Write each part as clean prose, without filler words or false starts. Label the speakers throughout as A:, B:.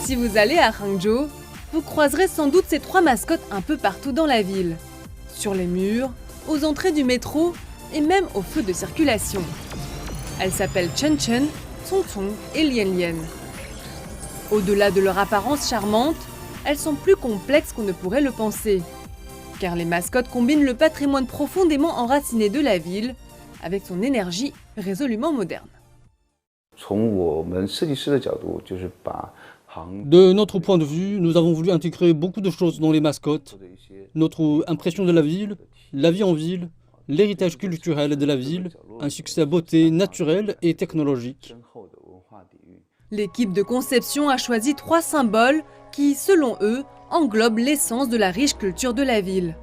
A: Si vous allez à Hangzhou, vous croiserez sans doute ces 3 mascottes un peu partout dans la ville. Sur les murs, aux entrées du métro et même aux feux de circulation. Elles s'appellent Chen Chen, Cong Cong et Lian Lian. Au-delà de leur apparence charmante, elles sont plus complexes qu'on ne pourrait le penser. Car les mascottes combinent le patrimoine profondément enraciné de la ville avec son énergie résolument moderne.
B: De notre point de vue, nous avons voulu intégrer beaucoup de choses dans les mascottes. Notre impression de la vie en ville, l'héritage culturel de la ville, ainsi que sa beauté naturelle et technologique.
A: L'équipe de conception a choisi 3 symboles qui, selon eux, englobent l'essence de la riche culture de la ville.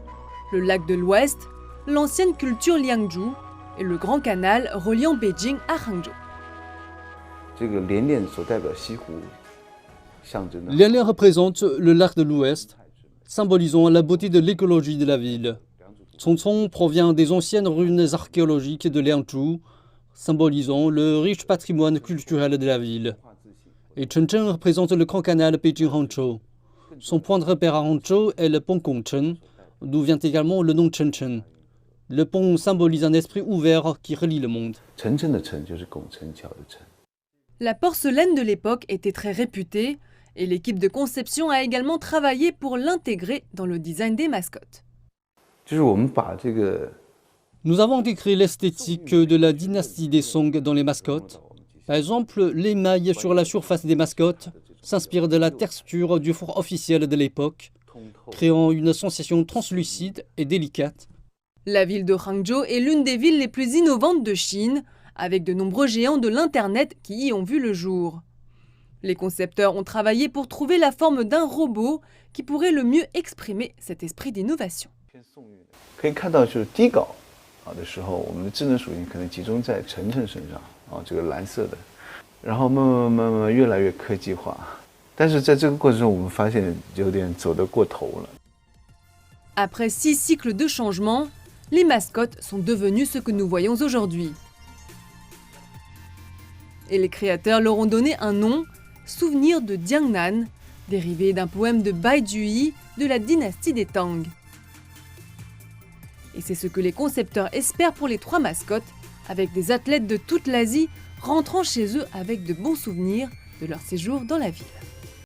A: Le lac de l'Ouest, l'ancienne culture Liangzhu et le grand canal reliant Beijing à Hangzhou.
B: Lian Lian représente le lac de l'Ouest, symbolisant la beauté de l'écologie de la ville. Cong Cong provient des anciennes ruines archéologiques de Liangzhu, symbolisant le riche patrimoine culturel de la ville. Et Chen Chen représente le grand canal Beijing-Hangzhou. Son point de repère à Hangzhou est le pont Gongchen, d'où vient également le nom Chen Chen. Le pont symbolise un esprit ouvert qui relie le monde.
A: La porcelaine de l'époque était très réputée et l'équipe de conception a également travaillé pour l'intégrer dans le design des mascottes.
B: Nous avons intégré l'esthétique de la dynastie des Song dans les mascottes. Par exemple, l'émail sur la surface des mascottes s'inspire de la texture du four officiel de l'époque, créant une sensation translucide et délicate.
A: La ville de Hangzhou est l'une des villes les plus innovantes de Chine, avec de nombreux géants de l'Internet qui y ont vu le jour. Les concepteurs ont travaillé pour trouver la forme d'un robot qui pourrait le mieux exprimer cet esprit d'innovation. Après 6 cycles de changement, les mascottes sont devenues ce que nous voyons aujourd'hui. Et les créateurs leur ont donné un nom, Souvenir de Jiangnan, dérivé d'un poème de Bai Juyi de la dynastie des Tang. Et c'est ce que les concepteurs espèrent pour les 3 mascottes, avec des athlètes de toute l'Asie rentrant chez eux avec de bons souvenirs de leur séjour dans la ville.